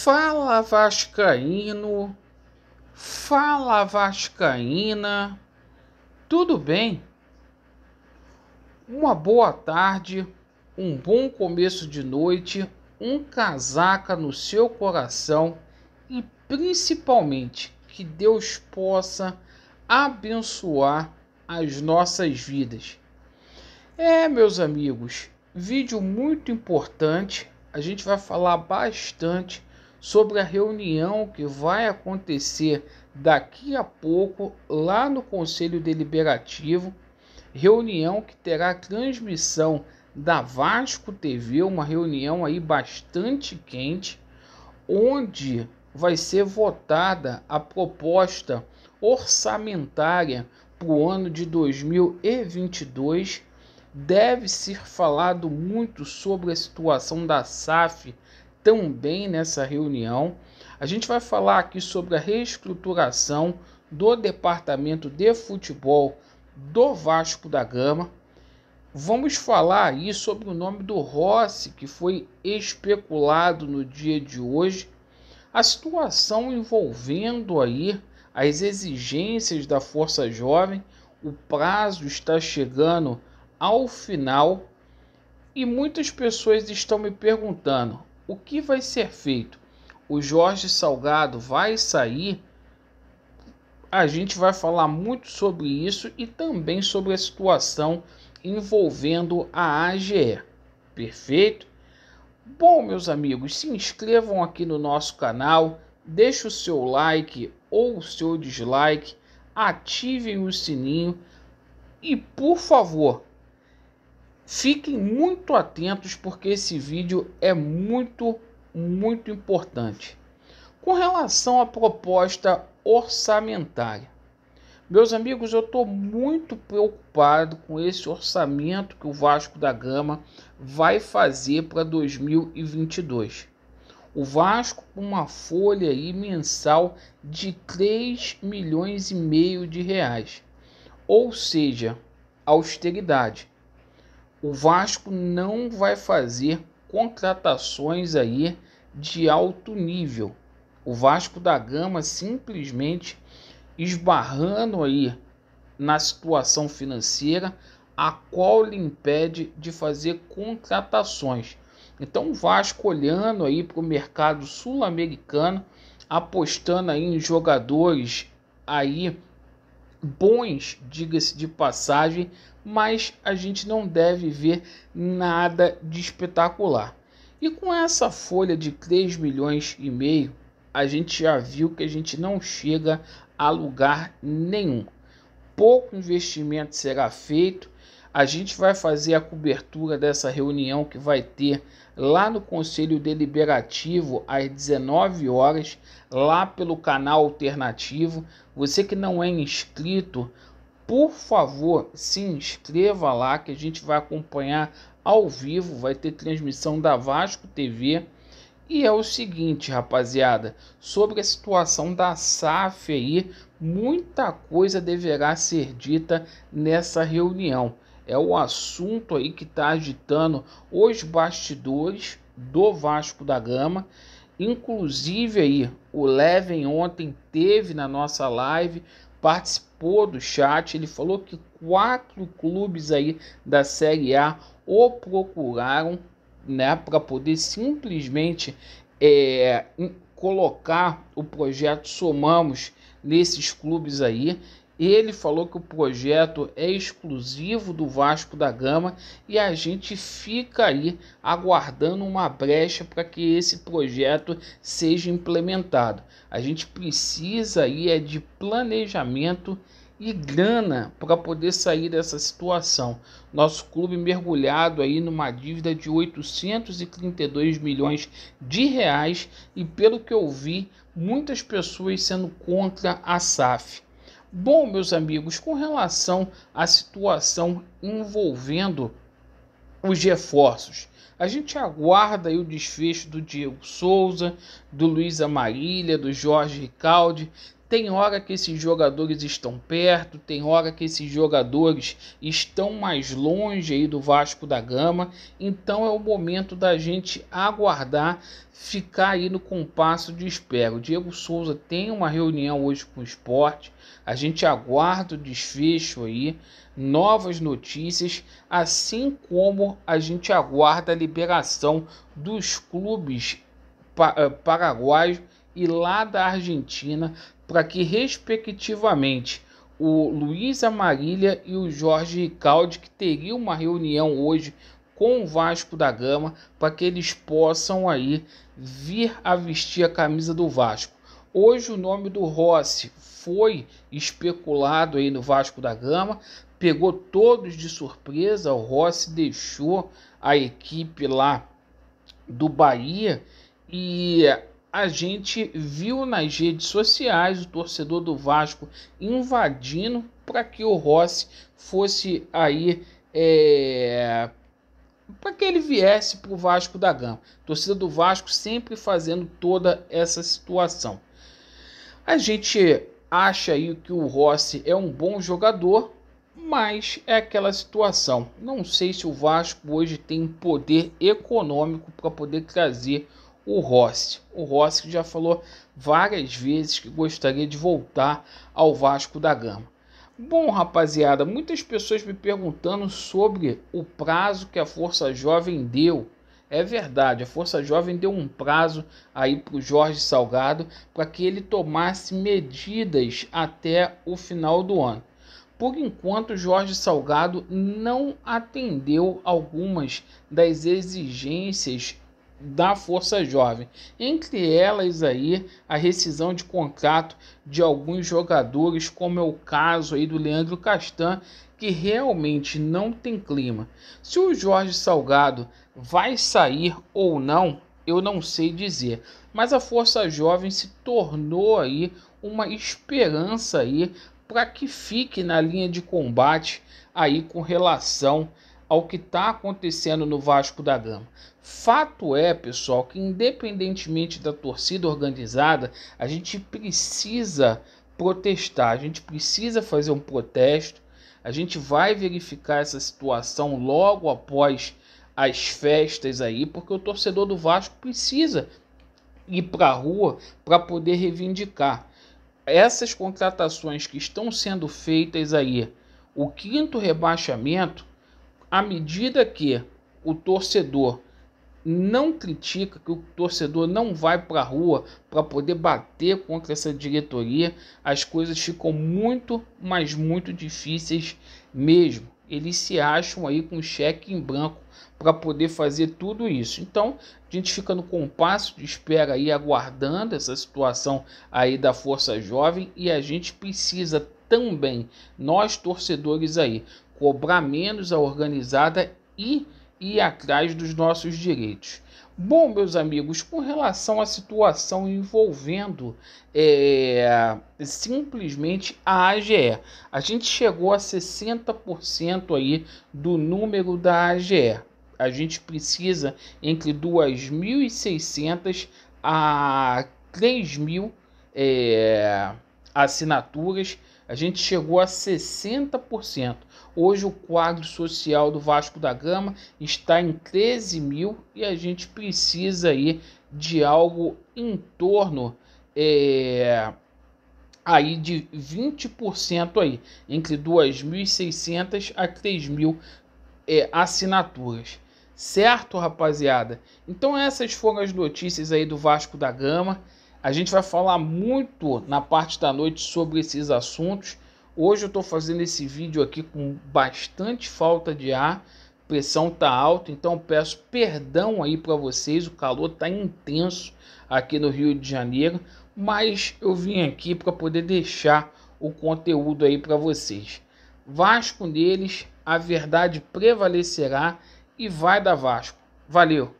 Fala Vascaíno, fala Vascaína, tudo bem? Uma boa tarde, um bom começo de noite, um casaca no seu coração e principalmente que Deus possa abençoar as nossas vidas. Meus amigos, vídeo muito importante. A gente vai falar bastante sobre a reunião que vai acontecer daqui a pouco lá no Conselho Deliberativo, reunião que terá transmissão da Vasco TV, uma reunião aí bastante quente, onde vai ser votada a proposta orçamentária para o ano de 2022. Deve ser falado muito sobre a situação da SAF também nessa reunião. A gente vai falar aqui sobre a reestruturação do departamento de futebol do Vasco da Gama. Vamos falar aí sobre o nome do Rossi, que foi especulado no dia de hoje. A situação envolvendo aí as exigências da Força Jovem. O prazo está chegando ao final e muitas pessoas estão me perguntando o que vai ser feito. O Jorge Salgado vai sair? A gente vai falar muito sobre isso e também sobre a situação envolvendo a AGE. Perfeito? Bom, meus amigos, se inscrevam aqui no nosso canal, deixe o seu like ou o seu dislike, ativem o sininho e, por favor, fiquem muito atentos porque esse vídeo é muito importante. Com relação à proposta orçamentária, meus amigos, eu estou muito preocupado com esse orçamento que o Vasco da Gama vai fazer para 2022. O Vasco com uma folha aí mensal de 3,5 milhões de reais, ou seja, austeridade. O Vasco não vai fazer contratações aí de alto nível. O Vasco da Gama simplesmente esbarrando aí na situação financeira, a qual lhe impede de fazer contratações. Então o Vasco olhando aí para o mercado sul-americano, apostando aí em jogadores aí bons, diga-se de passagem, mas a gente não deve ver nada de espetacular. E com essa folha de 3,5 milhões, a gente já viu que a gente não chega a lugar nenhum. Pouco investimento será feito. A gente vai fazer a cobertura dessa reunião que vai ter lá no Conselho Deliberativo às 19 horas, lá pelo canal alternativo. Você que não é inscrito, por favor, se inscreva lá que a gente vai acompanhar ao vivo, vai ter transmissão da Vasco TV. E é o seguinte, rapaziada, sobre a situação da SAF aí, muita coisa deverá ser dita nessa reunião. É o assunto aí que está agitando os bastidores do Vasco da Gama. Inclusive aí, o Leven ontem teve na nossa live, participou do chat, ele falou que 4 clubes aí da Série A o procuraram, né, para poder simplesmente colocar o projeto Somamos nesses clubes aí. Ele falou que o projeto é exclusivo do Vasco da Gama e a gente fica aí aguardando uma brecha para que esse projeto seja implementado. A gente precisa aí de planejamento e grana para poder sair dessa situação. Nosso clube mergulhado aí numa dívida de 832 milhões de reais e, pelo que eu vi, muitas pessoas sendo contra a SAF. Bom, meus amigos, com relação à situação envolvendo os reforços, a gente aguarda aí o desfecho do Diego Souza, do Luiz Amarília, do Jorge Ricaldi. Tem hora que esses jogadores estão perto, tem hora que esses jogadores estão mais longe aí do Vasco da Gama. Então é o momento da gente aguardar, ficar aí no compasso de espera. O Diego Souza tem uma reunião hoje com o Sport. A gente aguarda o desfecho aí, novas notícias, assim como a gente aguarda a liberação dos clubes paraguaios e lá da Argentina, para que respectivamente o Luiz Amarília e o Jorge Ricaldi, que teriam uma reunião hoje com o Vasco da Gama, para que eles possam aí vir a vestir a camisa do Vasco. Hoje o nome do Rossi foi especulado aí no Vasco da Gama, pegou todos de surpresa. O Rossi deixou a equipe lá do Bahia e a gente viu nas redes sociais o torcedor do Vasco invadindo para que o Rossi fosse aí, para que ele viesse para o Vasco da Gama. A torcida do Vasco sempre fazendo toda essa situação. A gente acha aí que o Rossi é um bom jogador, mas é aquela situação. Não sei se o Vasco hoje tem poder econômico para poder trazer o Rossi. O Rossi já falou várias vezes que gostaria de voltar ao Vasco da Gama. Bom, rapaziada, muitas pessoas me perguntando sobre o prazo que a Força Jovem deu. É verdade, a Força Jovem deu um prazo aí para o Jorge Salgado para que ele tomasse medidas até o final do ano. Por enquanto, o Jorge Salgado não atendeu algumas das exigências da Força Jovem, entre elas aí a rescisão de contrato de alguns jogadores, como é o caso aí do Leandro Castan, que realmente não tem clima. Se o Jorge Salgado vai sair ou não, eu não sei dizer, mas a Força Jovem se tornou aí uma esperança aí para que fique na linha de combate aí com relação ao que está acontecendo no Vasco da Gama. Fato é, pessoal, que independentemente da torcida organizada, a gente precisa protestar, a gente precisa fazer um protesto. A gente vai verificar essa situação logo após as festas aí, porque o torcedor do Vasco precisa ir para a rua para poder reivindicar. Essas contratações que estão sendo feitas aí, o 5º rebaixamento, à medida que o torcedor não critica, que o torcedor não vai para a rua para poder bater contra essa diretoria, as coisas ficam muito, mas muito difíceis mesmo. Eles se acham aí com cheque em branco para poder fazer tudo isso. Então, a gente fica no compasso de espera aí, aguardando essa situação aí da Força Jovem, e a gente precisa também, nós torcedores aí, cobrar menos a organizada e ir atrás dos nossos direitos. Bom, meus amigos, com relação à situação envolvendo simplesmente a AGE, a gente chegou a 60% aí do número da AGE. A gente precisa entre 2.600 a 3.000 assinaturas. A gente chegou a 60%. Hoje o quadro social do Vasco da Gama está em 13.000 e a gente precisa aí de algo em torno aí de 20% aí, entre 2.600 a 3.000 assinaturas. Certo, rapaziada? Então essas foram as notícias aí do Vasco da Gama. A gente vai falar muito na parte da noite sobre esses assuntos. Hoje eu estou fazendo esse vídeo aqui com bastante falta de ar, pressão tá alta, então peço perdão aí para vocês, o calor tá intenso aqui no Rio de Janeiro, mas eu vim aqui para poder deixar o conteúdo aí para vocês. Vasco neles, a verdade prevalecerá e vai dar Vasco. Valeu!